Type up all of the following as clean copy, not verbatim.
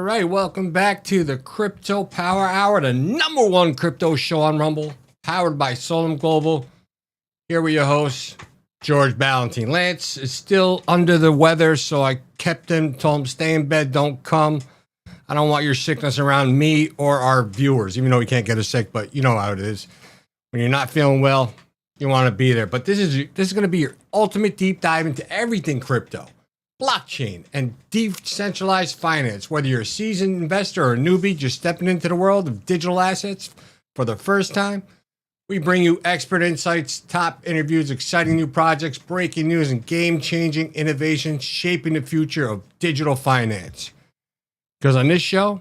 right, welcome back to the Crypto Power Hour, the number one crypto show on Rumble, powered by Solem Global. Here with your host, George Ballantine. Lance is still under the weather, so I kept him, told him stay in bed, don't come. I don't want your sickness around me or our viewers, even though we can't get us sick, but you know how it is. When you're not feeling well, you want to be there. But this is going to be your ultimate deep dive into everything crypto, blockchain, and decentralized finance. Whether you're a seasoned investor or a newbie just stepping into the world of digital assets for the first time, we bring you expert insights, top interviews, exciting new projects, breaking news, and game-changing innovations shaping the future of digital finance. Because on this show,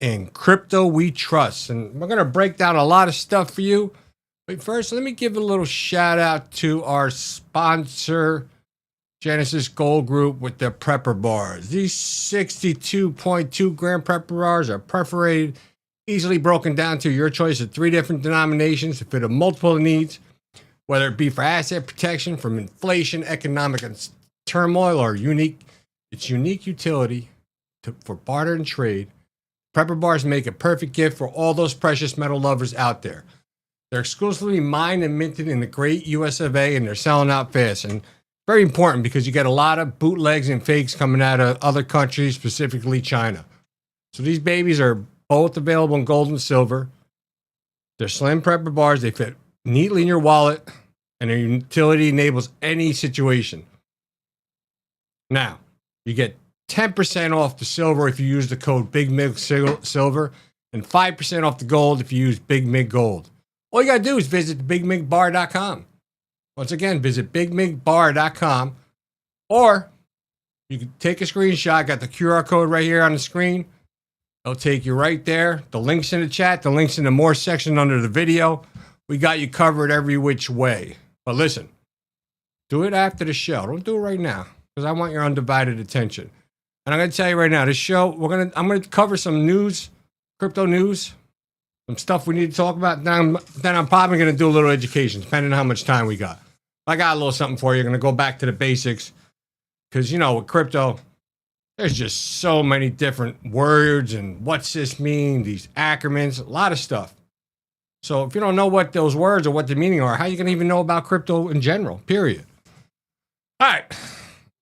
in crypto we trust, and we're going to break down a lot of stuff for you. But first, let me give a little shout out to our sponsor, Genesis Gold Group, with their prepper bars. These 62.2 gram prepper bars are perforated, easily broken down to your choice of 3 different denominations to fit a multiple needs, whether it be for asset protection from inflation, economic turmoil, or unique utility for barter and trade. Prepper bars make a perfect gift for all those precious metal lovers out there. They're exclusively mined and minted in the great US of A, and they're selling out fast. And very important because you get a lot of bootlegs and fakes coming out of other countries, specifically China. So these babies are both available in gold and silver. They're slim prepper bars. They fit neatly in your wallet, and their utility enables any situation. Now, you get 10% off the silver if you use the code BIGMIG and 5% off the gold if you use BIGMIG. All you got to do is visit bigmigbar.com. Once again, visit bigmigbar.com, or you can take a screenshot. Got the QR code right here on the screen. It'll take you right there. The link's in the chat. The link's in the more section under the video. We got you covered every which way. But listen, do it after the show. Don't do it right now because I want your undivided attention. And I'm going to tell you right now, this show, I'm going to cover some news, crypto news, some stuff we need to talk about. Then I'm probably going to do a little education, depending on how much time we got. I got a little something for you. I'm going to go back to the basics because, you know, with crypto, there's just so many different words and what's this mean, these acronyms, a lot of stuff. So if you don't know what those words or what the meaning are, how you going to even know about crypto in general, period? All right,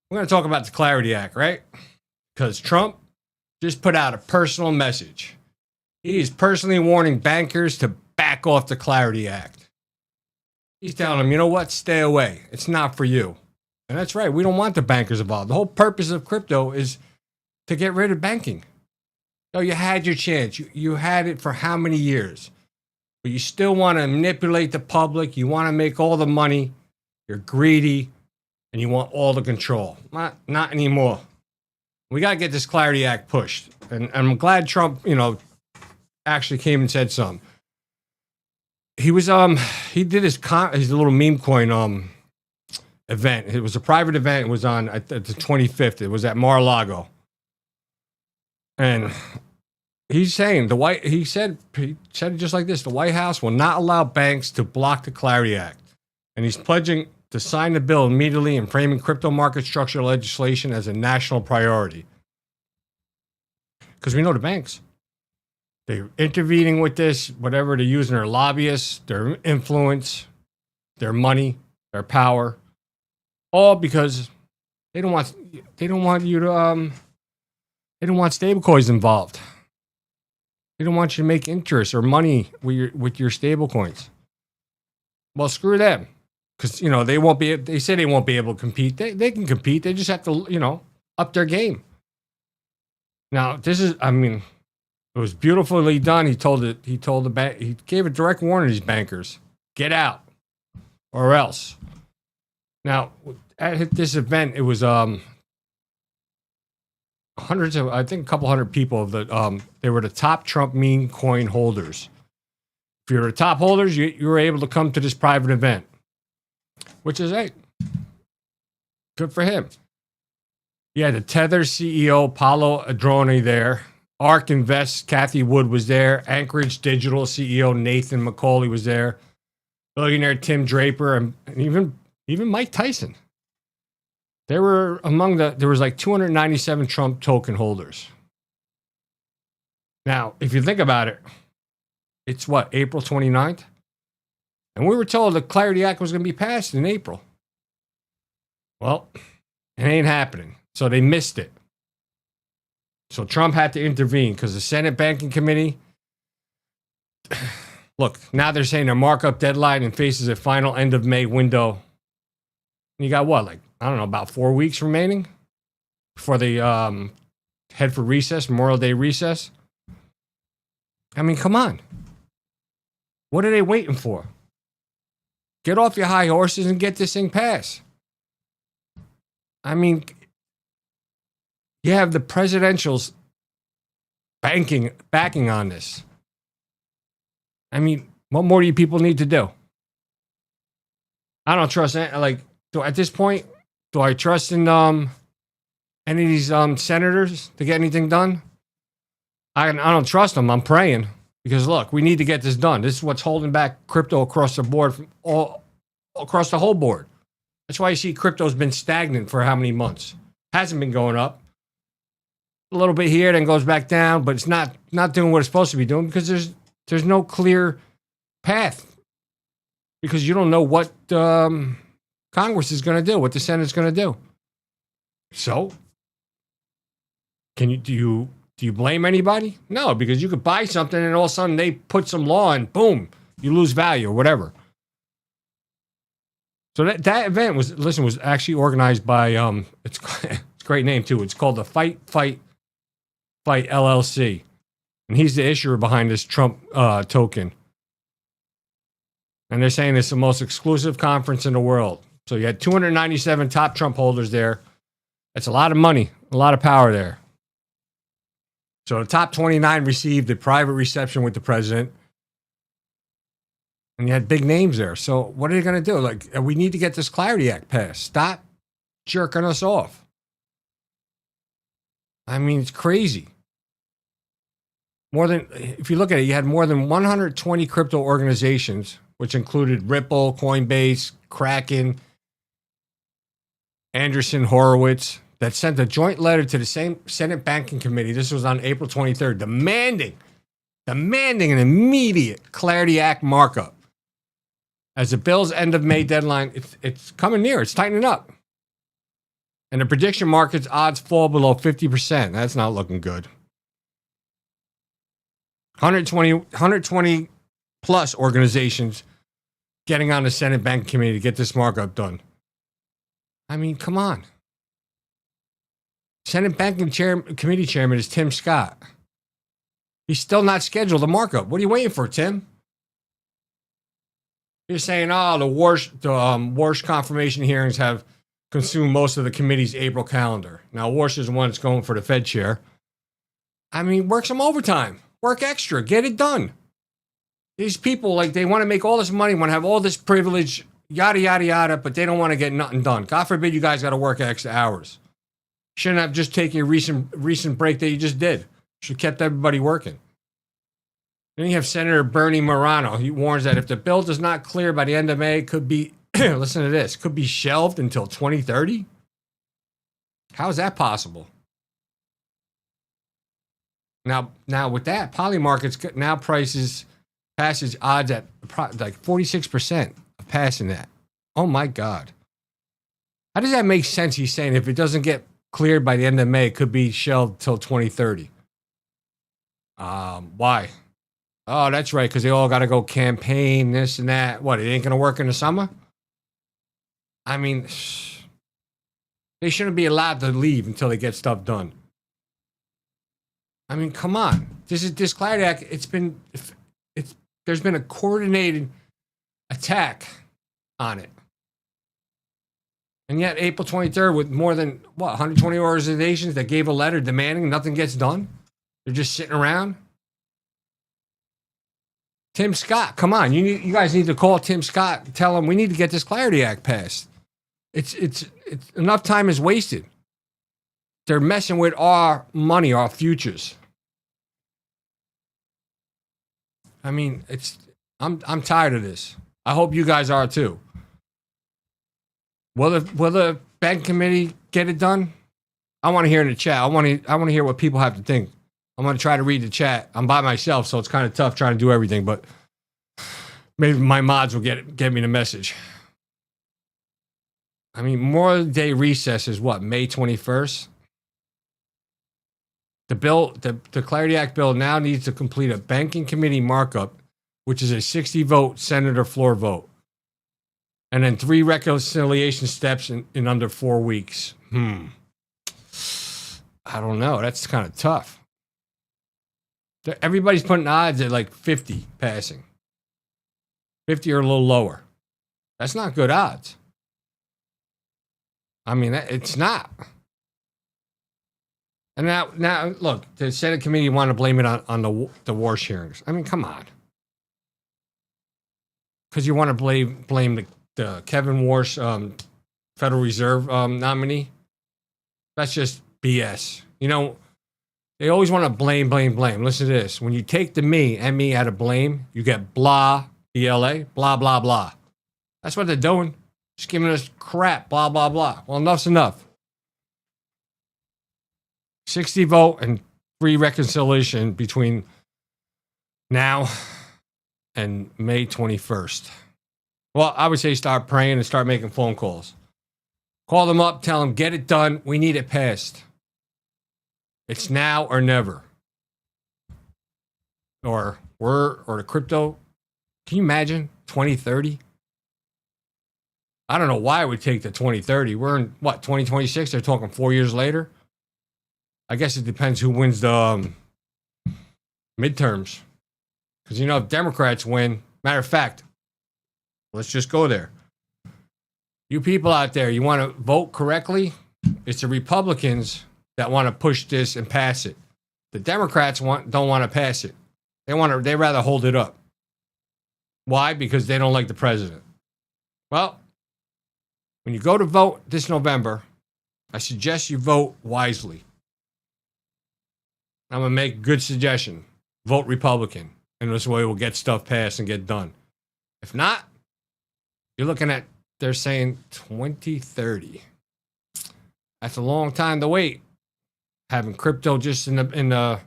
we're going to talk about the Clarity Act, right? Because Trump just put out a personal message. He is personally warning bankers to back off the Clarity Act. He's telling them, you know what, stay away. It's not for you. And that's right. We don't want the bankers involved. The whole purpose of crypto is to get rid of banking. So you had your chance. You had it for how many years? But you still want to manipulate the public. You want to make all the money. You're greedy. And you want all the control. Not anymore. We got to get this Clarity Act pushed. And I'm glad Trump, actually came and said something. He was he did his little meme coin event. It was a private event. It was on the 25th. It was at Mar-a-Lago. And he's saying he said it just like this: the White House will not allow banks to block the Clarity Act. And he's pledging to sign the bill immediately and framing crypto market structure legislation as a national priority. Because we know the banks. They're intervening with this, whatever they're using, their lobbyists, their influence, their money, their power, all because they don't want you to they don't want stablecoins involved. They don't want you to make interest or money with your stablecoins. Well, screw them, because they won't be. They say they won't be able to compete. They can compete. They just have to up their game. Now this is, it was beautifully done. He told the bank, he gave a direct warning to these bankers: get out, or else. Now, at this event, it was hundreds of, I think, a couple hundred people. They were the top Trump meme coin holders. If you're the top holders, you were able to come to this private event, which is good for him. Yeah, the Tether CEO Paulo Adroni there. ARK Invest, Kathy Wood was there. Anchorage Digital CEO Nathan McCauley was there. Billionaire Tim Draper, and even Mike Tyson. There was like 297 Trump token holders. Now, if you think about it, it's what, April 29th? And we were told the Clarity Act was going to be passed in April. Well, it ain't happening. So they missed it. So Trump had to intervene because the Senate Banking Committee, look, now they're saying their markup deadline and faces a final end of May window. You got what, like, I don't know, about 4 weeks remaining before they head for recess, Memorial Day recess. I mean, come on. What are they waiting for? Get off your high horses and get this thing passed. I mean, you have the presidential's backing on this. I mean, what more do you people need to do? I don't trust at this point, do I trust in any of these senators to get anything done? I don't trust them. I'm praying because look, we need to get this done. This is what's holding back crypto across the board, across the whole board. That's why you see crypto's been stagnant for how many months? Hasn't been going up. A little bit here, then goes back down, but it's not doing what it's supposed to be doing because there's no clear path. Because you don't know what Congress is going to do, what the Senate's going to do. So, do you blame anybody? No, because you could buy something and all of a sudden they put some law and boom, you lose value or whatever. So that event was actually organized by it's a great name too. It's called the Fight LLC, and he's the issuer behind this Trump token. And they're saying it's the most exclusive conference in the world. So you had 297 top Trump holders there. That's a lot of money, a lot of power there. So the top 29 received a private reception with the president. And you had big names there. So what are they going to do? Like, we need to get this Clarity Act passed. Stop jerking us off. I mean, it's crazy. If you look at it, you had more than 120 crypto organizations, which included Ripple, Coinbase, Kraken, Anderson, Horowitz, that sent a joint letter to the same Senate Banking Committee. This was on April 23rd, demanding an immediate Clarity Act markup. As the bill's end of May deadline, it's coming near. It's tightening up. And the prediction market's odds fall below 50%. That's not looking good. 120 plus organizations getting on the Senate Banking Committee to get this markup done. I mean, come on. Senate Banking Committee Chairman is Tim Scott. He's still not scheduled a markup. What are you waiting for, Tim? You're saying, the Warsh confirmation hearings have consumed most of the committee's April calendar. Now, Warsh is the one that's going for the Fed chair. I mean, work some overtime. Work extra. Get it done. These people, they want to make all this money, want to have all this privilege, yada, yada, yada, but they don't want to get nothing done. God forbid you guys got to work extra hours. Shouldn't have just taken your recent break that you just did. Should have kept everybody working. Then you have Senator Bernie Morano. He warns that if the bill does not clear by the end of May, it could be, listen to this, could be shelved until 2030. How is that possible? Now with that, Polymarket's now prices passage odds at like 46% of passing that. Oh my God. How does that make sense? He's saying if it doesn't get cleared by the end of May, it could be shelved till 2030. Why? Oh, that's right, because they all got to go campaign, this and that. What, it ain't going to work in the summer? I mean, they shouldn't be allowed to leave until they get stuff done. I mean, come on. This Clarity Act, there's been a coordinated attack on it. And yet, April 23rd, with more than, 120 organizations that gave a letter demanding nothing gets done? They're just sitting around? Tim Scott, come on. You guys need to call Tim Scott and tell him we need to get this Clarity Act passed. It's enough time is wasted. They're messing with our money, our futures. I mean, I'm tired of this. I hope you guys are too. Will the bank committee get it done? I want to hear in the chat. I want to hear what people have to think. I'm going to try to read the chat. I'm by myself, so it's kind of tough trying to do everything, but maybe my mods will get me the message. I mean, Memorial Day recess is what, May 21st? The bill, the Clarity Act bill now needs to complete a banking committee markup, which is a 60-vote senator floor vote. And then 3 reconciliation steps in under 4 weeks. I don't know. That's kind of tough. Everybody's putting odds at like 50 passing. 50 or a little lower. That's not good odds. I mean, it's not. And now, look, the Senate committee want to blame it on the war hearings. I mean, come on. Because you want to blame the Kevin Warsh Federal Reserve nominee. That's just BS. You know, they always want to blame. Listen to this. When you take the me and me out of blame, you get blah, BLA, blah, blah, blah. That's what they're doing. Just giving us crap, blah, blah, blah. Well, enough's enough. 60 vote and 3 reconciliation between now and May 21st. Well, I would say start praying and start making phone calls. Call them up, tell them, get it done. We need it passed. It's now or never. Or the crypto. Can you imagine 2030? I don't know why it would take to 2030. We're in, what, 2026? They're talking 4 years later? I guess it depends who wins the midterms. Because, you know, if Democrats win, matter of fact, let's just go there. You people out there, you want to vote correctly? It's the Republicans that want to push this and pass it. The Democrats don't want to pass it. They rather hold it up. Why? Because they don't like the president. Well, when you go to vote this November, I suggest you vote wisely. I'm going to make a good suggestion. Vote Republican. And this way we'll get stuff passed and get done. If not, you're looking at, they're saying 2030. That's a long time to wait. Having crypto just in the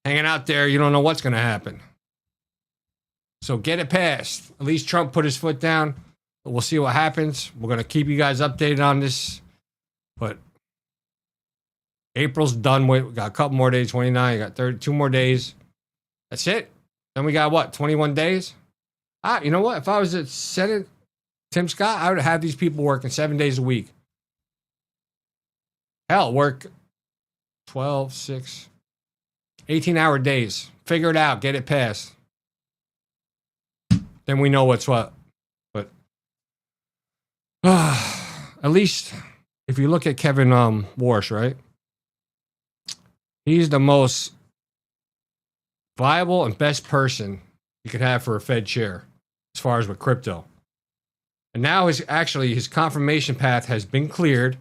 hanging out there, you don't know what's going to happen. So get it passed. At least Trump put his foot down. But we'll see what happens. We're going to keep you guys updated on this. But April's done with. We got a couple more days, 29. You got 32 more days. That's it. Then we got what, 21 days? You know what? If I was at Senate, Tim Scott, I would have these people working 7 days a week. Hell, work 12, 6, 18-hour days. Figure it out. Get it passed. Then we know what's what. But at least if you look at Kevin Warsh, right? He's the most viable and best person you could have for a Fed chair as far as with crypto. And now his confirmation path has been cleared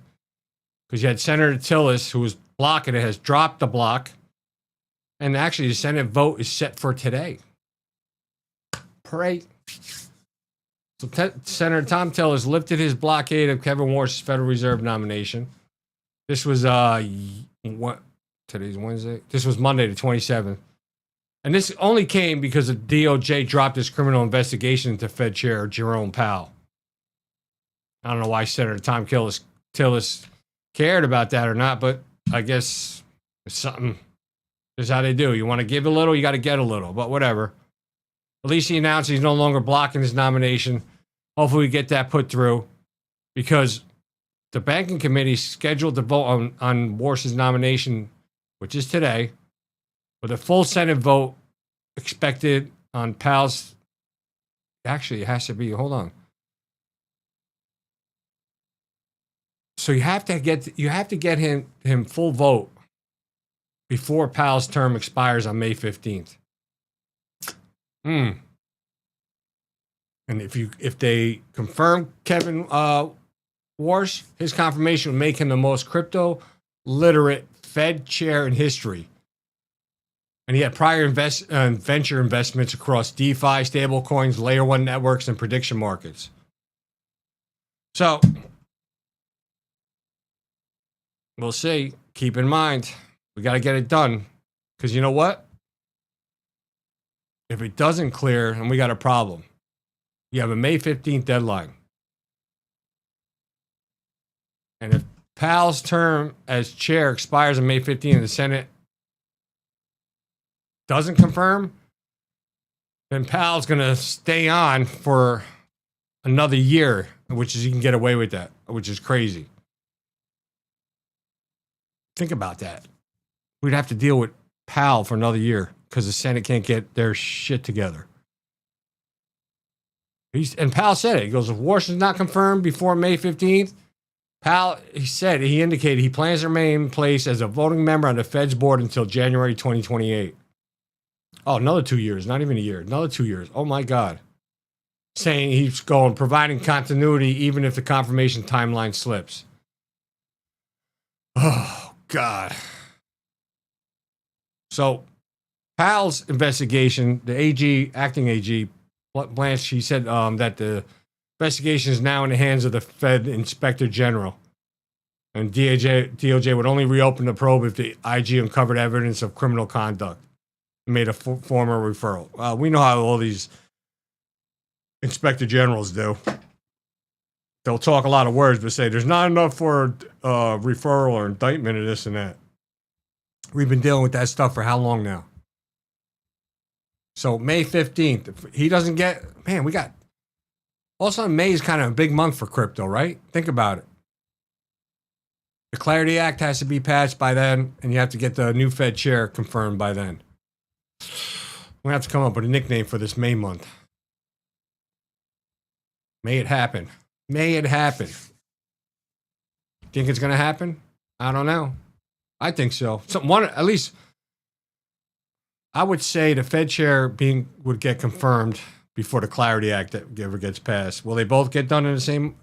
because you had Senator Tillis, who was blocking it, has dropped the block. And actually, the Senate vote is set for today. Pray. So Senator Tom Tillis lifted his blockade of Kevin Warsh's Federal Reserve nomination. This was today's Wednesday. This was Monday, the 27th. And this only came because the DOJ dropped its criminal investigation into Fed Chair Jerome Powell. I don't know why Senator Tom Tillis cared about that or not, but I guess it's something. This is how they do. You want to give a little, you got to get a little, but whatever. At least he announced he's no longer blocking his nomination. Hopefully we get that put through because the banking committee scheduled to vote on Warsh's nomination, which is today, with a full Senate vote expected on Powell's. Actually, it has to be, hold on. So you have to get him full vote before Powell's term expires on May 15th. And if they confirm Kevin Warsh, his confirmation would make him the most crypto literate Fed chair in history. And he had prior venture investments across DeFi, stablecoins, layer 1 networks, and prediction markets. So we'll see. Keep in mind, we got to get it done. Because you know what? If it doesn't clear, and we got a problem, you have a May 15th deadline. And if Powell's term as chair expires on May 15th and the Senate doesn't confirm, then Powell's going to stay on for another year, which is he can get away with that, which is crazy. Think about that. We'd have to deal with Powell for another year because the Senate can't get their shit together. And Powell said it. He goes, if Washington's not confirmed before May 15th, Powell, he indicated he plans to remain in place as a voting member on the Fed's board until January 2028. Oh, another 2 years, not even a year, another 2 years. Oh my God. Saying he's providing continuity even if the confirmation timeline slips. Oh, God. So, Powell's investigation, the AG, acting AG, Blanche, he said that the investigation is now in the hands of the Fed Inspector General. And DOJ would only reopen the probe if the IG uncovered evidence of criminal conduct and made a formal referral. We know how all these Inspector Generals do. They'll talk a lot of words, but say there's not enough for referral or indictment of this and that. We've been dealing with that stuff for how long now? So May 15th, if he doesn't get, man, we got, also May is kind of a big month for crypto, right? Think about it. The Clarity Act has to be passed by then, and you have to get the new Fed chair confirmed by then. We have to come up with a nickname for this May month. May it happen. May it happen. Think it's going to happen? I don't know. I think so. At least, I would say the Fed chair would get confirmed before the Clarity Act ever gets passed. Will they both get done in the same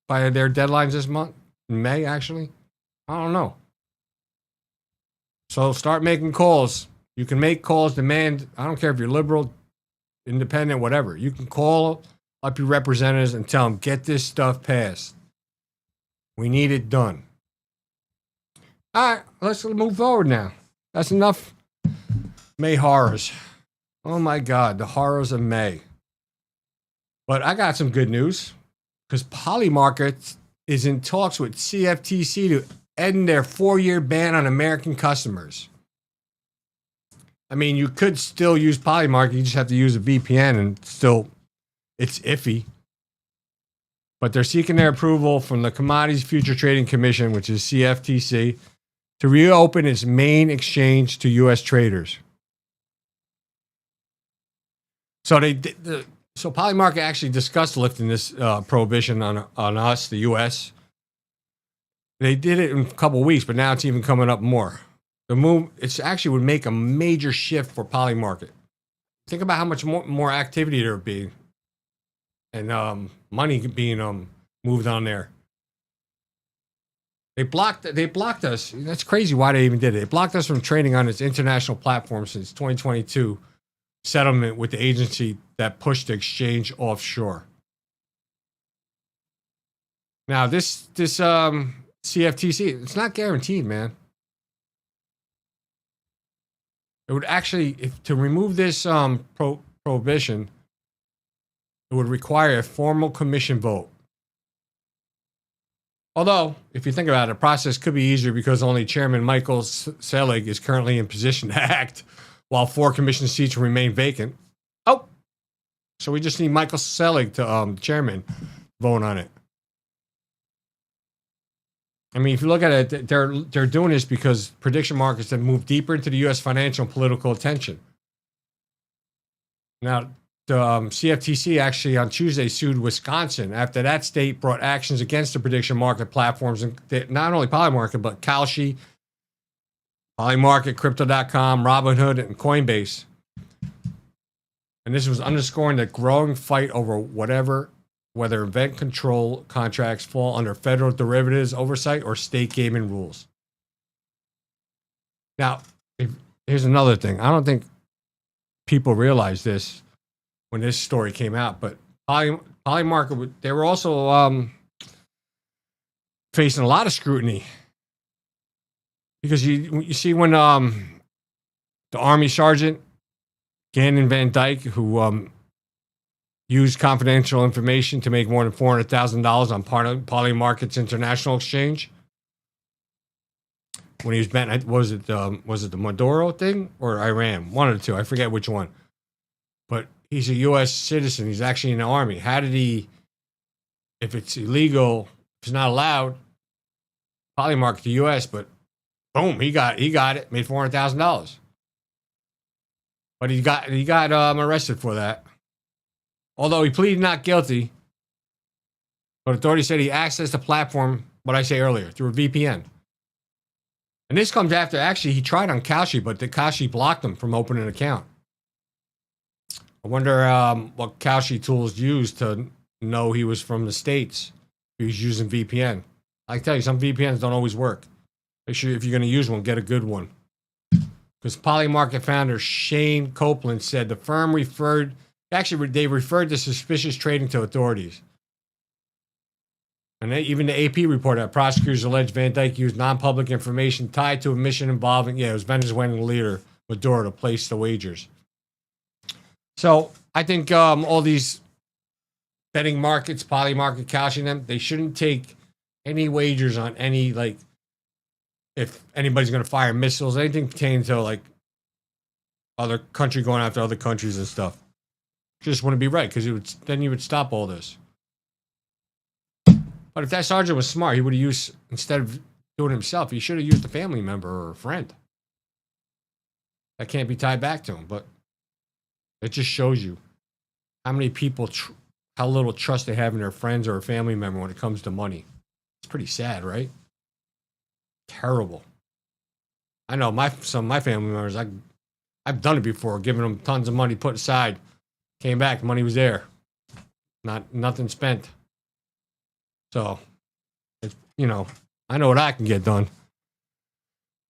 by their deadlines this month? In May, actually? I don't know. So start making calls. You can make calls, demand. I don't care if you're liberal, independent, whatever. You can call up your representatives and tell them, get this stuff passed. We need it done. All right, let's move forward now. That's enough May horrors. Oh my God, the horrors of May. But I got some good news because Polymarket is in talks with CFTC to end their 4-year ban on American customers. I mean, you could still use Polymarket. You just have to use a VPN and still, it's iffy. But they're seeking their approval from the Commodities Future Trading Commission, which is CFTC, to reopen its main exchange to U.S. traders. So so Polymarket actually discussed lifting this prohibition on us, the U.S. They did it in a couple of weeks, but now it's even coming up more. The move, it actually would make a major shift for Polymarket. Think about how much more activity there would be, and money being moved on there. They blocked us. That's crazy why they even did it. They blocked us from trading on its international platform since 2022 settlement with the agency that pushed the exchange offshore. Now, this CFTC, it's not guaranteed, man. It would actually, to remove this prohibition, it would require a formal commission vote. Although, if you think about it, the process could be easier because only Chairman Michael Selig is currently in position to act, while 4 commission seats remain vacant. Oh, so we just need Michael Selig to chairman vote on it. I mean, if you look at it, they're doing this because prediction markets have moved deeper into the U.S. financial and political attention. Now, the CFTC actually on Tuesday sued Wisconsin after that state brought actions against the prediction market platforms, and not only Polymarket, but Kalshi, Polymarket, Crypto.com, Robinhood, and Coinbase. And this was underscoring the growing fight over whether event control contracts fall under federal derivatives oversight or state gaming rules. Now, here's another thing. I don't think people realize this when this story came out, but Polymarket, they were also facing a lot of scrutiny. Because you see when the Army Sergeant, Gannon Van Dyke, who used confidential information to make more than $400,000 on Poly Markets International Exchange. When he was bent, was it the Maduro thing or Iran? One of the two. I forget which one. But he's a U.S. citizen. He's actually in the Army. How did he, if it's illegal, if it's not allowed, polymarket the U.S., but boom, he got it, made $400,000. But he got arrested for that. Although he pleaded not guilty, but authorities said he accessed the platform, what I say earlier, through a VPN. And this comes after, actually, he tried on Kalshi, but the Kalshi blocked him from opening an account. I wonder what Kalshi tools used to know he was from the States. He was using VPN. I can tell you, some VPNs don't always work. Make sure if you're going to use one, get a good one. Because Polymarket founder Shane Copeland said the firm referred to suspicious trading to authorities. And even the AP reported that prosecutors alleged Van Dyke used non-public information tied to a mission involving, it was Venezuelan leader Maduro to place the wagers. So I think all these betting markets, Polymarket, Kalshi, them, they shouldn't take any wagers on any, like, if anybody's going to fire missiles, anything pertaining to, like, other country going after other countries and stuff. Just wouldn't be right, because then you would stop all this. But if that sergeant was smart, he would have used, instead of doing it himself, he should have used a family member or a friend. That can't be tied back to him, but it just shows you how many people, how little trust they have in their friends or a family member when it comes to money. It's pretty sad, right? Terrible. I know some of my family members, I've done it before, giving them tons of money put aside. Came back, money was there. Nothing spent. So, I know what I can get done.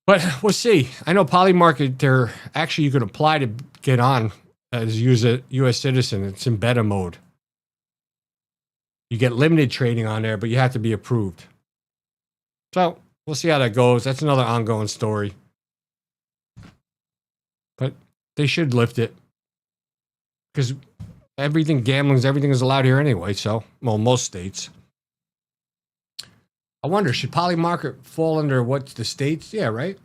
But we'll see. I know Polymarket, you can apply to get on as a U.S. citizen. It's in beta mode. You get limited trading on there, but you have to be approved. So, we'll see how that goes. That's another ongoing story. But they should lift it. Because everything is allowed here anyway. So, well, most states. I wonder, should Polymarket fall under what's the states? Yeah, right?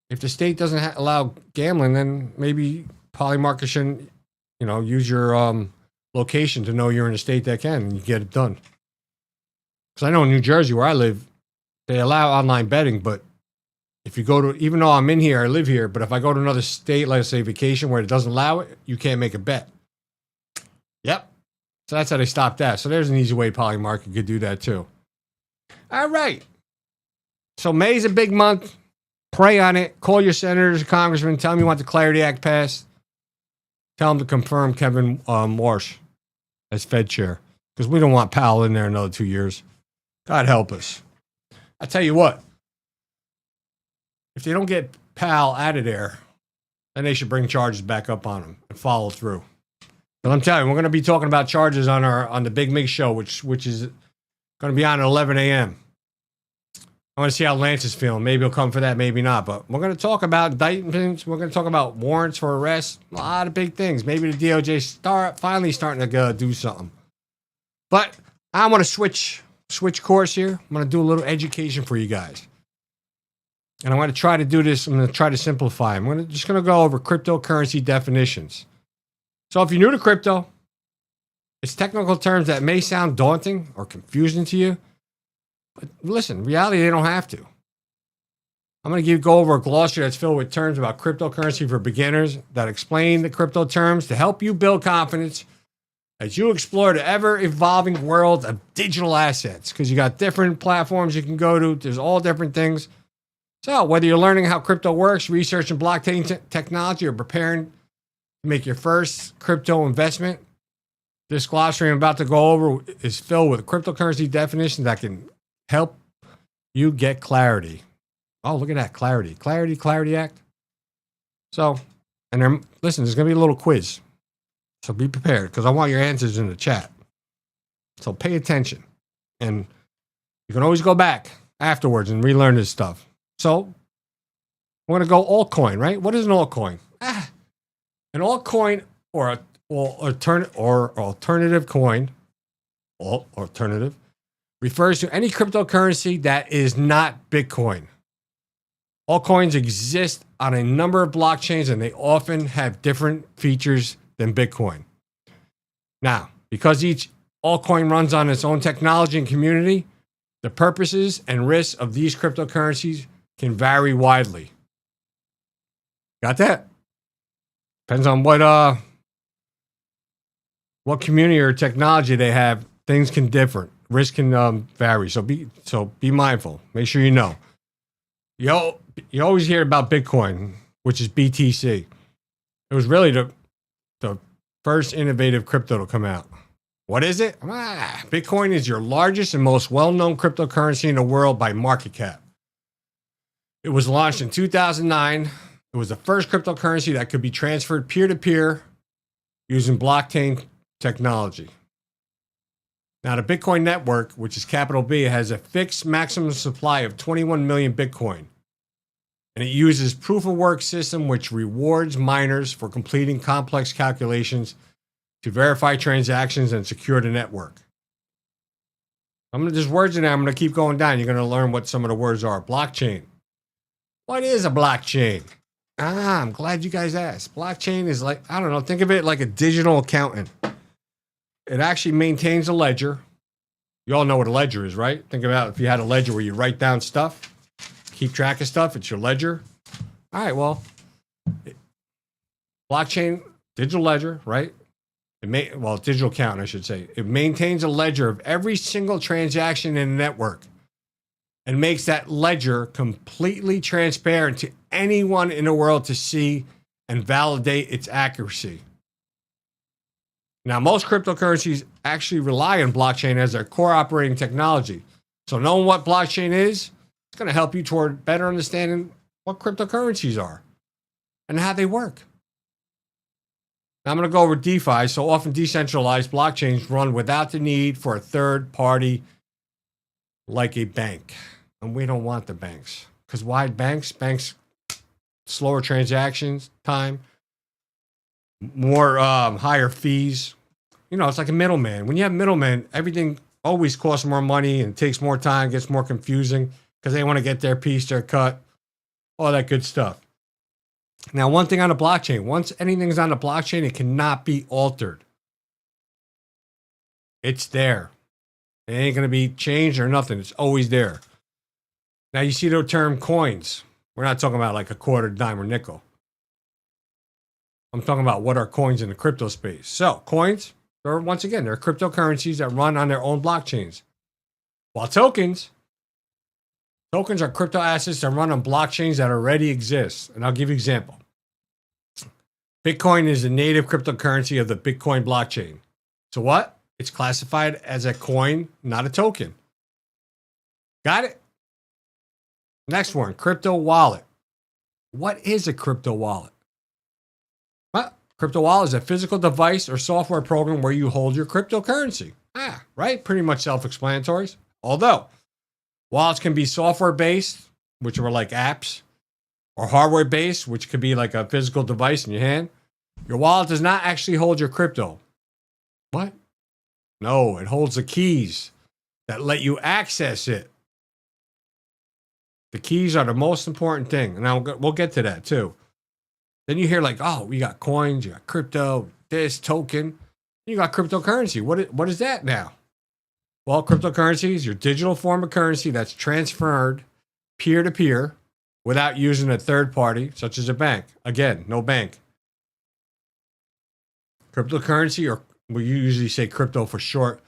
If the state doesn't allow gambling, then maybe Polymarket shouldn't, use your location to know you're in a state that can, and you get it done. Because I know in New Jersey, where I live, they allow online betting, but if you go to, even though I'm in here, I live here, but if I go to another state, let's say vacation, where it doesn't allow it, you can't make a bet. Yep. So that's how they stopped that. So there's an easy way Polymarket could do that too. All right. So May's a big month. Pray on it. Call your senators, congressmen. Tell them you want the Clarity Act passed. Tell them to confirm Kevin Warsh as Fed chair. Because we don't want Powell in there another 2 years. God help us. I tell you what. If they don't get Powell out of there, then they should bring charges back up on him and follow through. But I'm telling you, we're going to be talking about charges on the Big Mig show, which is going to be on at 11 a.m. I want to see how Lance is feeling. Maybe he'll come for that, maybe not. But we're going to talk about indictments. We're going to talk about warrants for arrest. A lot of big things. Maybe the DOJ finally starting to do something. But I want to switch course here. I'm going to do a little education for you guys. And I'm going to try to do this. I'm going to try to simplify. I'm just going to go over cryptocurrency definitions. So if you're new to crypto, it's technical terms that may sound daunting or confusing to you. But listen, reality, they don't have to. I'm going to go over a glossary that's filled with terms about cryptocurrency for beginners that explain the crypto terms to help you build confidence as you explore the ever-evolving world of digital assets. Because you got different platforms you can go to. There's all different things. So whether you're learning how crypto works, researching blockchain technology, or preparing to make your first crypto investment, this glossary I'm about to go over is filled with cryptocurrency definitions that can help you get clarity. Oh, look at that. Clarity Act. So, listen, there's going to be a little quiz. So be prepared, because I want your answers in the chat. So pay attention. And you can always go back afterwards and relearn this stuff. So, want to go altcoin, right? What is an altcoin? An altcoin or alternative coin, alternative, refers to any cryptocurrency that is not Bitcoin. Altcoins exist on a number of blockchains and they often have different features than Bitcoin. Now, because each altcoin runs on its own technology and community, the purposes and risks of these cryptocurrencies can vary widely. Got that? Depends on what community or technology they have. Things can differ. Risk can vary. So be mindful. Make sure you know. You always hear about Bitcoin, which is BTC. It was really the first innovative crypto to come out. What is it? Bitcoin is your largest and most well-known cryptocurrency in the world by market cap. It was launched in 2009. It was the first cryptocurrency that could be transferred peer-to-peer using blockchain technology. Now, the Bitcoin network, which is capital B, has a fixed maximum supply of 21 million Bitcoin. And it uses proof-of-work system, which rewards miners for completing complex calculations to verify transactions and secure the network. There's words in there. I'm going to keep going down. You're going to learn what some of the words are. Blockchain. What is a blockchain? I'm glad you guys asked. Blockchain is like, I don't know, think of it like a digital accountant. It actually maintains a ledger. You all know what a ledger is, right? Think about if you had a ledger where you write down stuff, keep track of stuff, it's your ledger. All right, well, blockchain, digital ledger, right? Digital accountant, I should say. It maintains a ledger of every single transaction in the network and makes that ledger completely transparent to anyone in the world to see and validate its accuracy. Now, most cryptocurrencies actually rely on blockchain as their core operating technology. So knowing what blockchain is, it's going to help you toward better understanding what cryptocurrencies are and how they work. Now, I'm going to go over DeFi. So often decentralized blockchains run without the need for a third party like a bank. And we don't want the banks. Because why banks? Banks, slower transactions time, more higher fees. You know, it's like a middleman. When you have middlemen, everything always costs more money and takes more time, gets more confusing because they want to get their piece, their cut, all that good stuff. Now, one thing on the blockchain, once anything's on the blockchain, it cannot be altered. It's there. It ain't going to be changed or nothing. It's always there. Now, you see the term coins. We're not talking about like a quarter, dime, or nickel. I'm talking about what are coins in the crypto space. So, coins, once again, they're cryptocurrencies that run on their own blockchains. While tokens are crypto assets that run on blockchains that already exist. And I'll give you an example. Bitcoin is the native cryptocurrency of the Bitcoin blockchain. So what? It's classified as a coin, not a token. Got it? Next one, crypto wallet. What is a crypto wallet? Well, crypto wallet is a physical device or software program where you hold your cryptocurrency. Right? Pretty much self-explanatory. Although, wallets can be software-based, which are like apps, or hardware-based, which could be like a physical device in your hand. Your wallet does not actually hold your crypto. What? No, it holds the keys that let you access it. The keys are the most important thing. And we'll get to that too. Then you hear like, oh, we got coins, you got crypto, this token. You got cryptocurrency. What is that now? Well, cryptocurrency is your digital form of currency that's transferred peer-to-peer without using a third party, such as a bank. Again, no bank. Cryptocurrency, or we usually say crypto for short,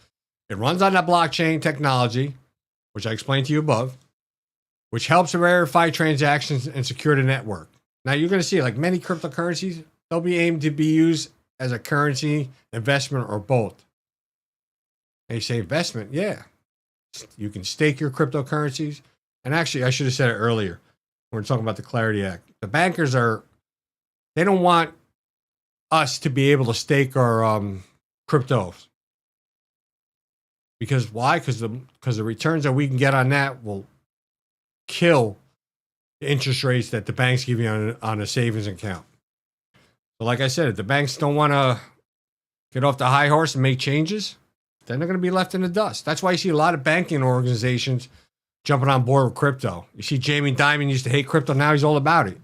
it runs on that blockchain technology, which I explained to you above, which helps verify transactions and secure the network. Now, you're going to see like many cryptocurrencies, they'll be aimed to be used as a currency, investment, or both. They say investment, yeah. You can stake your cryptocurrencies. And actually, I should have said it earlier. We're talking about the Clarity Act. The bankers they don't want us to be able to stake our cryptos. Because why? Because the returns that we can get on that will kill the interest rates that the banks give you on a savings account. So like I said, if the banks don't want to get off the high horse and make changes, then they're going to be left in the dust. That's why you see a lot of banking organizations jumping on board with crypto. You see Jamie Dimon used to hate crypto. Now he's all about it.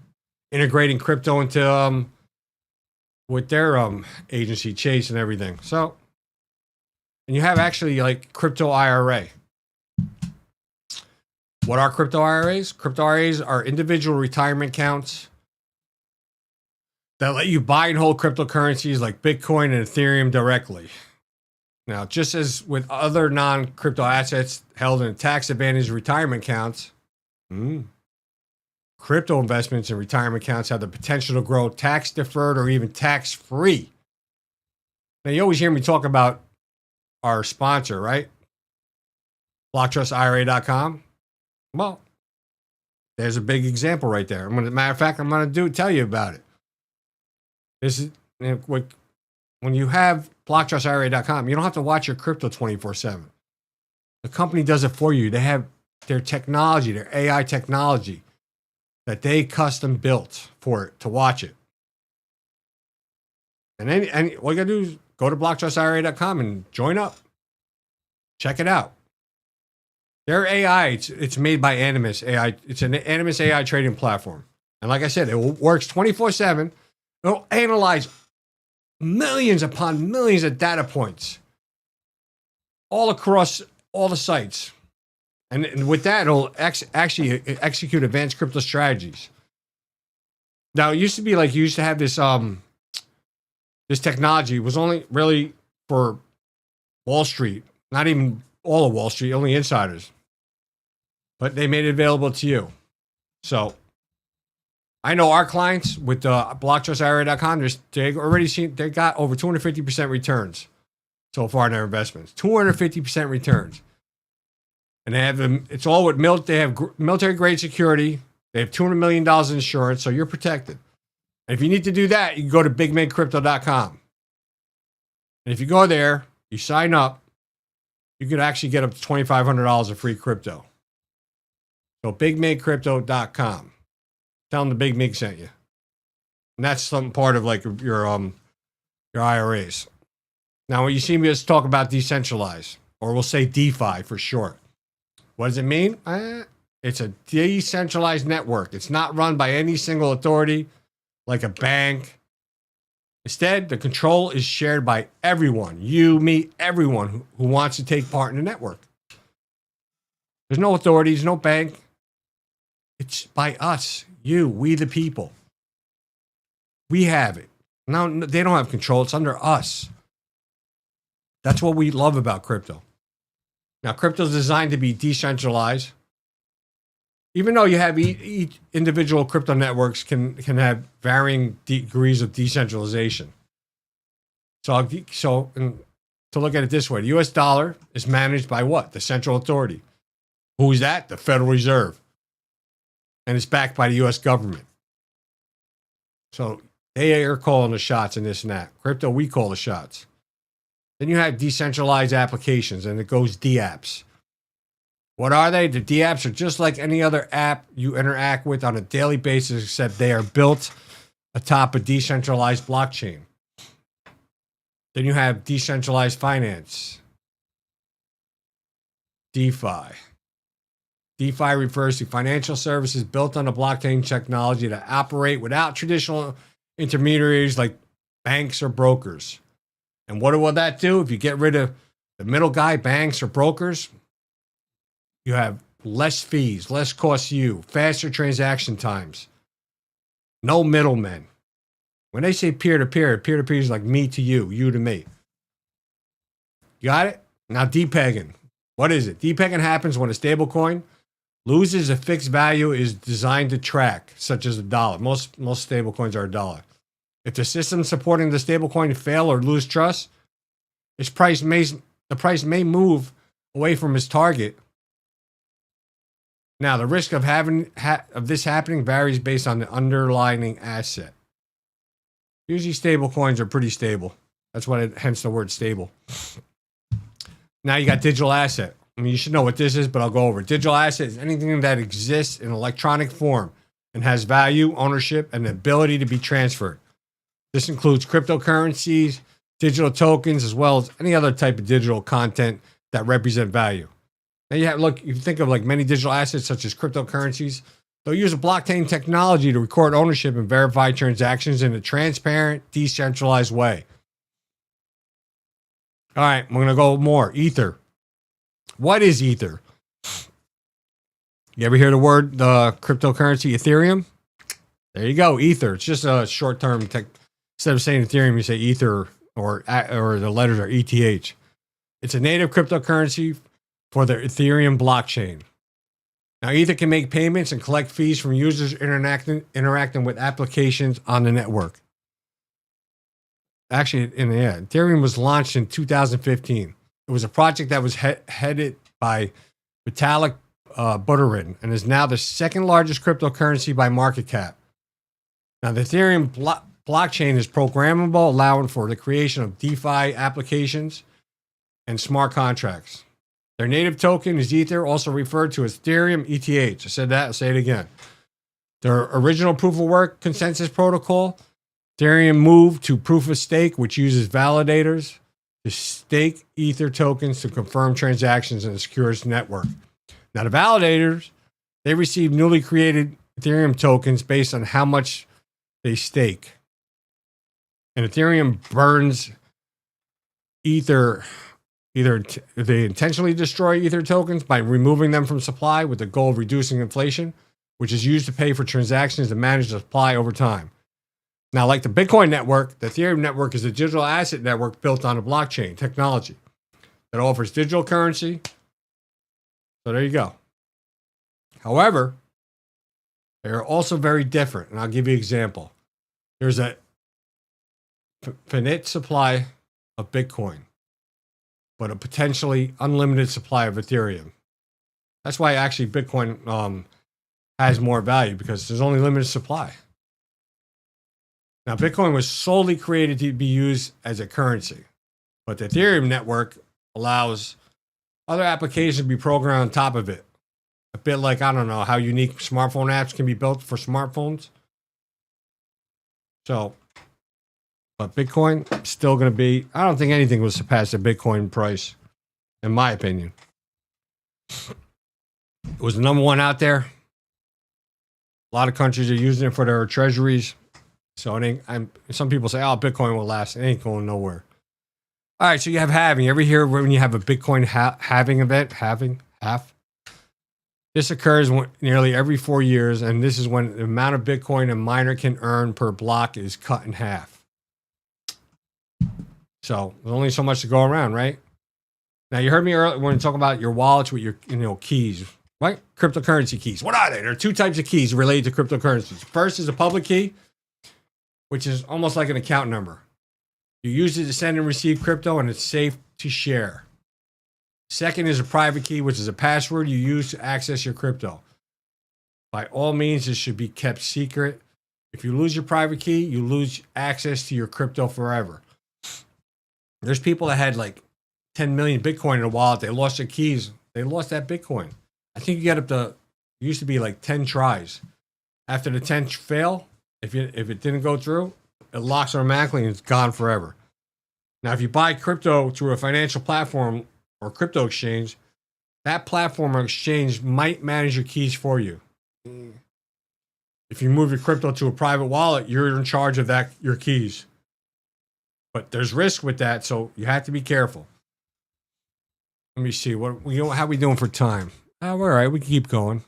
Integrating crypto into with their agency, Chase, and everything. So, and you have actually like crypto IRA. What are crypto IRAs? Crypto IRAs are individual retirement accounts that let you buy and hold cryptocurrencies like Bitcoin and Ethereum directly. Now, just as with other non-crypto assets held in tax-advantaged retirement accounts, crypto investments in retirement accounts have the potential to grow tax-deferred or even tax-free. Now, you always hear me talk about our sponsor, right? BlockTrustIRA.com. Well, there's a big example right there. Matter of fact, I'm going to tell you about it. This is when you have BlockTrustIRA.com, you don't have to watch your crypto 24/7. The company does it for you. They have their technology, their AI technology that they custom built for it to watch it. And all you gotta do is go to BlockTrustIRA.com and join up. Check it out. Their AI, it's made by Animus AI. It's an Animus AI trading platform. And like I said, it works 24/7. It'll analyze millions upon millions of data points all across all the sites. And with that, it'll actually execute advanced crypto strategies. Now, it used to be like you used to have this this technology was only really for Wall Street, not even all of Wall Street, only insiders. But they made it available to you. So I know our clients with BlockTrustIRA.com, they got over 250% returns so far in their investments. 250% returns. And they have them, it's all with they have military grade security. They have $200 million in insurance, so you're protected. And if you need to do that, you can go to BigMakeCrypto.com. And if you go there, you sign up, you could actually get up to $2,500 of free crypto. So BigMakeCrypto.com. Tell them the Big Mig sent you. And that's some part of like your IRAs. Now, when you see me, let's talk about decentralized, or we'll say DeFi for short. What does it mean? It's a decentralized network. It's not run by any single authority like a bank. Instead, the control is shared by everyone. You, me, everyone who wants to take part in the network. There's no authorities, no bank. It's by us, you, we the people. We have it. No, they don't have control. It's under us. That's what we love about crypto. Now, crypto is designed to be decentralized. Even though you have each individual crypto networks can have varying degrees of decentralization. So to look at it this way, the U.S. dollar is managed by what? The central authority. Who is that? The Federal Reserve. And it's backed by the U.S. government. So they are calling the shots in this and that. Crypto, we call the shots. Then you have decentralized applications, and it goes DApps. What are they? The DApps are just like any other app you interact with on a daily basis, except they are built atop a decentralized blockchain. Then you have decentralized finance. DeFi. DeFi refers to financial services built on a blockchain technology that operate without traditional intermediaries like banks or brokers. And what will that do? If you get rid of the middle guy, banks or brokers, you have less fees, less costs to you, faster transaction times, no middlemen. When they say peer-to-peer, peer-to-peer is like me to you, you to me. You got it? Now depegging. What is it? Depegging happens when a stablecoin loses a fixed value is designed to track, such as a dollar. Most stablecoins are a dollar. If the system supporting the stablecoin fail or lose trust, the price may move away from its target. Now, the risk of this happening varies based on the underlying asset. Usually, stablecoins are pretty stable. That's hence the word stable. Now you got digital asset. I mean, you should know what this is, but I'll go over it. Digital asset is anything that exists in electronic form, and has value, ownership, and the ability to be transferred. This includes cryptocurrencies, digital tokens, as well as any other type of digital content that represent value. Now you think of like many digital assets such as cryptocurrencies, they'll use a blockchain technology to record ownership and verify transactions in a transparent, decentralized way. All right, we're going to go more. Ether. What is Ether? You ever hear the word cryptocurrency Ethereum? There you go, Ether. It's just a short-term tech. Instead of saying Ethereum, you say Ether, or the letters are ETH. It's a native cryptocurrency for the Ethereum blockchain. Now, Ether can make payments and collect fees from users interacting with applications on the network. Actually, Ethereum was launched in 2015. It was a project that was headed by Vitalik Buterin and is now the second largest cryptocurrency by market cap. Now, the Ethereum blockchain is programmable, allowing for the creation of DeFi applications and smart contracts. Their native token is Ether, also referred to as Ethereum ETH. I said that, I'll say it again. Their original proof of work consensus protocol, Ethereum moved to proof of stake, which uses validators to stake Ether tokens to confirm transactions in a secure network. Now, the validators, they receive newly created Ethereum tokens based on how much they stake. And Ethereum burns Ether. Either they intentionally destroy Ether tokens by removing them from supply with the goal of reducing inflation, which is used to pay for transactions to manage the supply over time. Now, like the Bitcoin network, the Ethereum network is a digital asset network built on a blockchain technology that offers digital currency. So there you go. However, they are also very different, and I'll give you an example. There's a finite supply of Bitcoin, but a potentially unlimited supply of Ethereum. That's why actually Bitcoin has more value, because there's only limited supply. Now, Bitcoin was solely created to be used as a currency, but the Ethereum network allows other applications to be programmed on top of it. A bit like, I don't know, how unique smartphone apps can be built for smartphones. So, but Bitcoin still going to be, I don't think anything will surpass the Bitcoin price, in my opinion. It was the number one out there. A lot of countries are using it for their treasuries. So it ain't, some people say, oh, Bitcoin will last. It ain't going nowhere. All right, so you have halving. You ever hear when you have a Bitcoin halving event? Half? This occurs nearly every 4 years, and this is when the amount of Bitcoin a miner can earn per block is cut in half. So there's only so much to go around, right? Now, you heard me earlier when we talk about your wallets with your keys, right? Cryptocurrency keys. What are they? There are two types of keys related to cryptocurrencies. First is a public key, which is almost like an account number. You use it to send and receive crypto, and it's safe to share. Second is a private key, which is a password you use to access your crypto. By all means, this should be kept secret. If you lose your private key, you lose access to your crypto forever. There's people that had like 10 million Bitcoin in a wallet. They lost their keys. They lost that Bitcoin. I think you get up to, it used to be like 10 tries. After the 10th fail, if it didn't go through, it locks automatically and it's gone forever. Now, if you buy crypto through a financial platform or crypto exchange, that platform or exchange might manage your keys for you. If you move your crypto to a private wallet, you're in charge of your keys. But there's risk with that, so you have to be careful. Let me see how we doing for time. Oh, all right, we can keep going.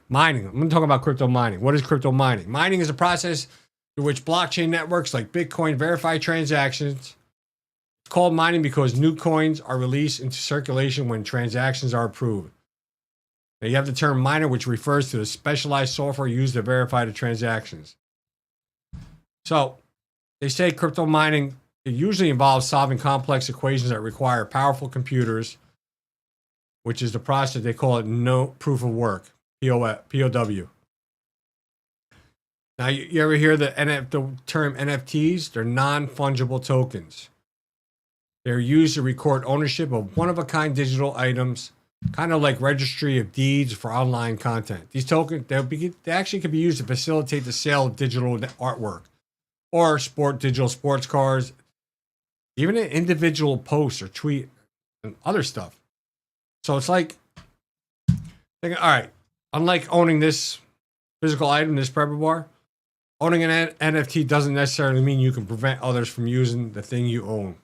Mining. I'm going to talk about crypto mining. What is crypto mining? Mining is a process through which blockchain networks like Bitcoin verify transactions. It's called mining because new coins are released into circulation when transactions are approved. Now, you have the term miner, which refers to the specialized software used to verify the transactions. So, they say crypto mining, it usually involves solving complex equations that require powerful computers, which is the process they call it no proof of work, POW. Now, you ever hear the term NFTs? They're non-fungible tokens. They're used to record ownership of one-of-a-kind digital items kind of like registry of deeds for online content. These tokens, they actually can be used to facilitate the sale of digital artwork or digital sports cars, even an individual post or tweet and other stuff. So it's like, all right, unlike owning this physical item, this prepper bar, owning an NFT doesn't necessarily mean you can prevent others from using the thing you own.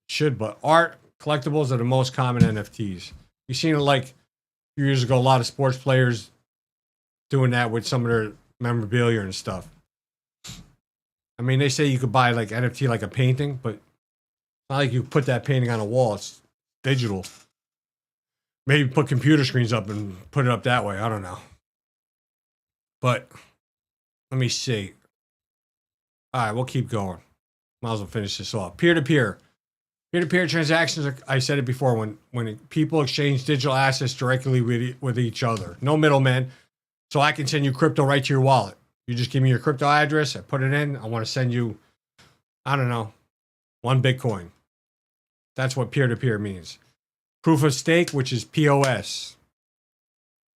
Should, but art collectibles are the most common NFTs. You've seen it like a few years ago, a lot of sports players doing that with some of their memorabilia and stuff. I mean, they say you could buy like NFT like a painting, but it's not like you put that painting on a wall. It's digital. Maybe put computer screens up and put it up that way. I don't know. But let me see. All right, we'll keep going. Might as well finish this off. Peer-to-peer. Peer-to-peer transactions, I said it before, when people exchange digital assets directly with each other. No middleman. So I can send you crypto right to your wallet. You just give me your crypto address. I put it in. I want to send you, I don't know, 1 Bitcoin. That's what peer-to-peer means. Proof of stake, which is POS.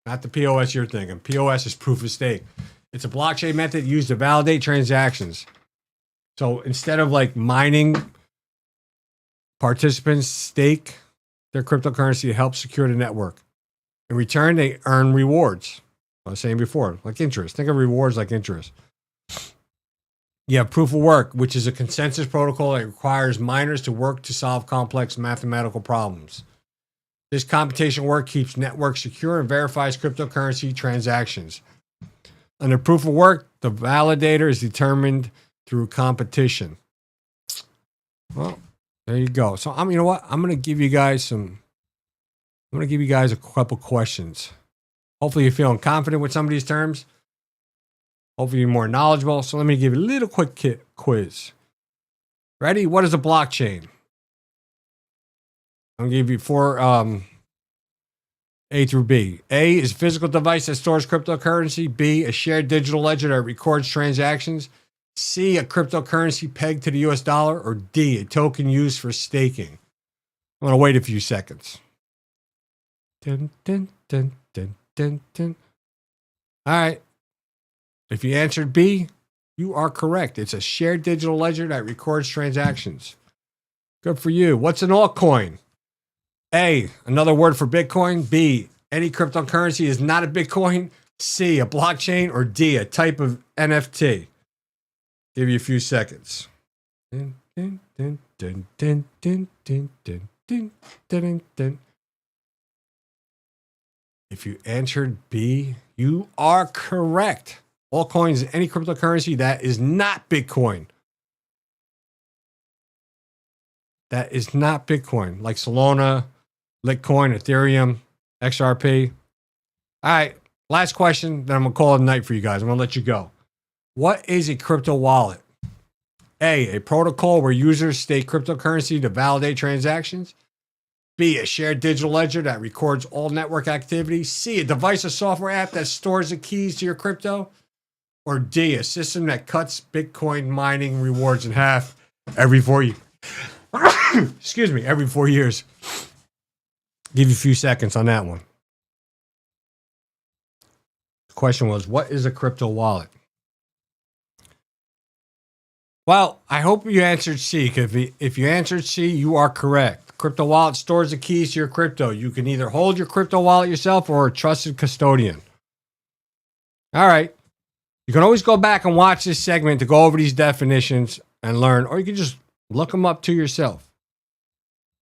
Not the POS you're thinking. POS is proof of stake. It's a blockchain method used to validate transactions. So instead of like mining, participants stake their cryptocurrency to help secure the network. In return, they earn rewards. I was saying before, like interest. Think of rewards like interest. You have proof of work, which is a consensus protocol that requires miners to work to solve complex mathematical problems. This computation work keeps networks secure and verifies cryptocurrency transactions. Under proof of work, the validator is determined through competition. Well, there you go. So you know what? I'm going to give you guys a couple questions. Hopefully you're feeling confident with some of these terms. Hopefully you're more knowledgeable. So let me give you a little quick quiz. Ready? What is a blockchain? I'm going to give you 4 A through B. A is a physical device that stores cryptocurrency. B, a shared digital ledger that records transactions. C, a cryptocurrency pegged to the US dollar. Or D, a token used for staking. I'm going to wait a few seconds. Dun, dun, dun, dun, dun, dun. All right. If you answered B, you are correct. It's a shared digital ledger that records transactions. Good for you. What's an altcoin? A, another word for Bitcoin. B, any cryptocurrency is not a Bitcoin. C, a blockchain. Or D, a type of NFT. Give you a few seconds. Dun, dun, dun, dun, dun, dun, dun, dun, dun, dun, dun. If you answered B, you are correct. Altcoins is any cryptocurrency that is not Bitcoin. That is not Bitcoin, like Solana, Litecoin, Ethereum, XRP. All right, last question, then I'm going to call it a night for you guys. I'm going to let you go. What is a crypto wallet? A protocol where users stake cryptocurrency to validate transactions. B, a shared digital ledger that records all network activity. C, a device or software app that stores the keys to your crypto. Or D, a system that cuts Bitcoin mining rewards in half every 4 years. Excuse me, every 4 years. Give you a few seconds on that one. The question was, what is a crypto wallet? Well, I hope you answered C. If you answered C, you are correct. Crypto wallet stores the keys to your crypto. You can either hold your crypto wallet yourself or a trusted custodian. All right. You can always go back and watch this segment to go over these definitions and learn, or you can just look them up to yourself.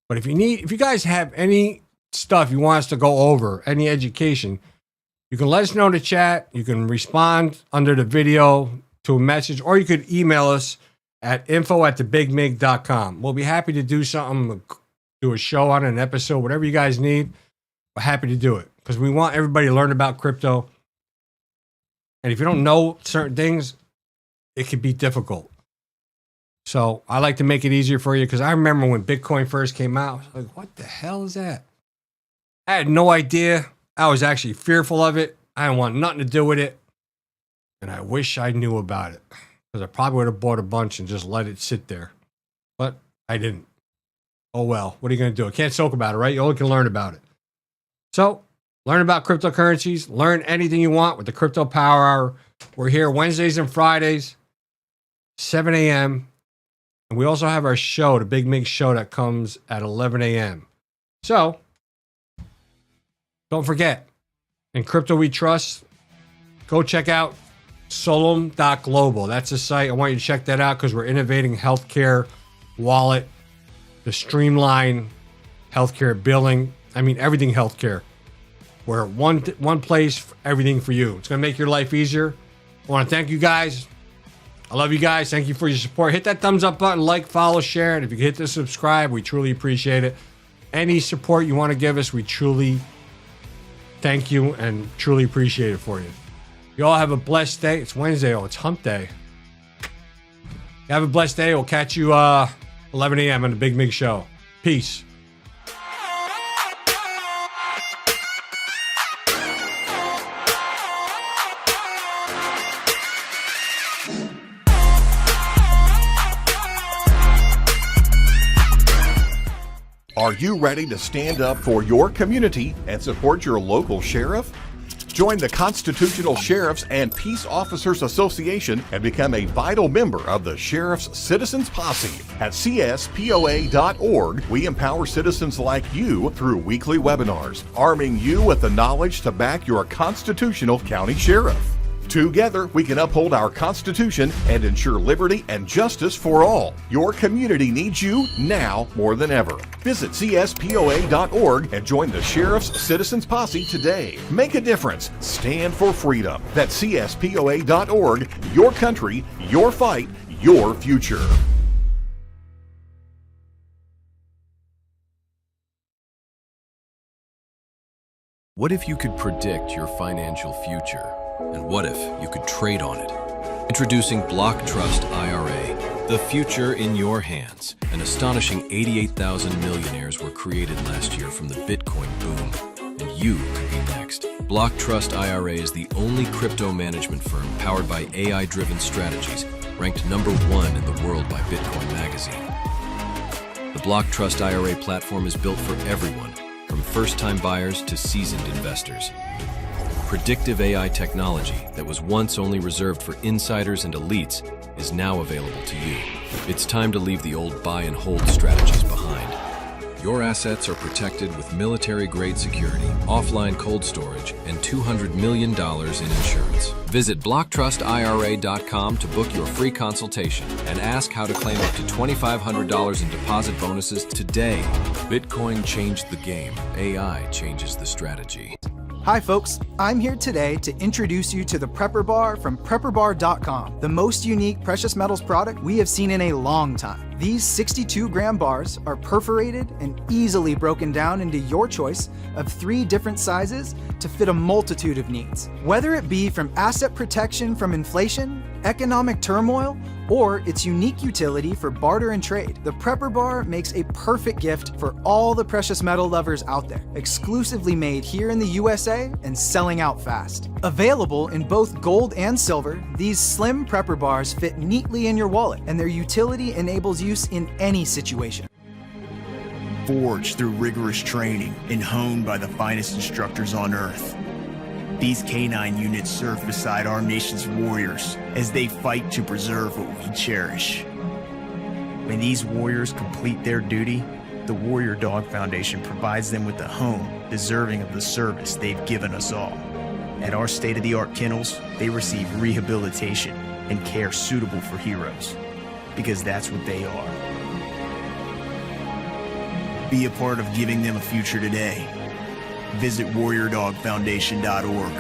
But if you guys have any stuff you want us to go over, any education, you can let us know in the chat. You can respond under the video to a message, or you could email us at info@thebigmig.com. We'll be happy to do something, do a show on an episode, whatever you guys need. We're happy to do it because we want everybody to learn about crypto. And if you don't know certain things, it can be difficult. So I like to make it easier for you because I remember when Bitcoin first came out, I was like, what the hell is that? I had no idea. I was actually fearful of it. I didn't want nothing to do with it. And I wish I knew about it because I probably would have bought a bunch and just let it sit there. But I didn't. Oh, well, what are you going to do? I can't talk about it, right? You only can learn about it. So learn about cryptocurrencies, learn anything you want with the Crypto Power Hour. We're here Wednesdays and Fridays, 7 a.m. And we also have our show, the Big Mig Show, that comes at 11 a.m. So don't forget, in Crypto We Trust, go check out solum.global. That's the site. I want you to check that out because we're innovating healthcare wallet to streamline healthcare billing. I mean, everything healthcare. We're one place for everything for you. It's going to make your life easier. I want to thank you guys. I love you guys. Thank you for your support. Hit that thumbs up button, like, follow, share. And if you could hit the subscribe, we truly appreciate it. Any support you want to give us, we truly thank you and truly appreciate it for you. You all have a blessed day. It's Wednesday. Oh, it's hump day. You have a blessed day. We'll catch you 11 a.m. on the Big Mig Show. Peace. Are you ready to stand up for your community and support your local sheriff? Join the Constitutional Sheriffs and Peace Officers Association and become a vital member of the Sheriff's Citizens Posse. At CSPOA.org, we empower citizens like you through weekly webinars, arming you with the knowledge to back your constitutional county sheriff. Together, we can uphold our Constitution and ensure liberty and justice for all. Your community needs you now more than ever. Visit CSPOA.org and join the Sheriff's Citizens Posse today. Make a difference. Stand for freedom. That's CSPOA.org. Your country, your fight, your future. What if you could predict your financial future? And what if you could trade on it? Introducing Block Trust IRA, the future in your hands. An astonishing 88,000 millionaires were created last year from the Bitcoin boom, and you could be next. Block Trust IRA is the only crypto management firm powered by AI-driven strategies, ranked #1 in the world by Bitcoin Magazine. The Block Trust IRA platform is built for everyone, from first-time buyers to seasoned investors. Predictive AI technology that was once only reserved for insiders and elites is now available to you. It's time to leave the old buy and hold strategies behind. Your assets are protected with military-grade security, offline cold storage, and $200 million in insurance. Visit BlockTrustIRA.com to book your free consultation and ask how to claim up to $2,500 in deposit bonuses today. Bitcoin changed the game. AI changes the strategy. Hi folks, I'm here today to introduce you to the Prepper Bar from PrepperBar.com, the most unique precious metals product we have seen in a long time. These 62-gram bars are perforated and easily broken down into your choice of 3 different sizes to fit a multitude of needs. Whether it be from asset protection from inflation, economic turmoil, or its unique utility for barter and trade, the Prepper Bar makes a perfect gift for all the precious metal lovers out there. Exclusively made here in the USA and selling out fast. Available in both gold and silver, these slim Prepper Bars fit neatly in your wallet, and their utility enables use in any situation. Forged through rigorous training and honed by the finest instructors on Earth, these K9 units serve beside our nation's warriors as they fight to preserve what we cherish. When these warriors complete their duty, the Warrior Dog Foundation provides them with a home deserving of the service they've given us all. At our state-of-the-art kennels, they receive rehabilitation and care suitable for heroes, because that's what they are. Be a part of giving them a future today. Visit WarriorDogFoundation.org.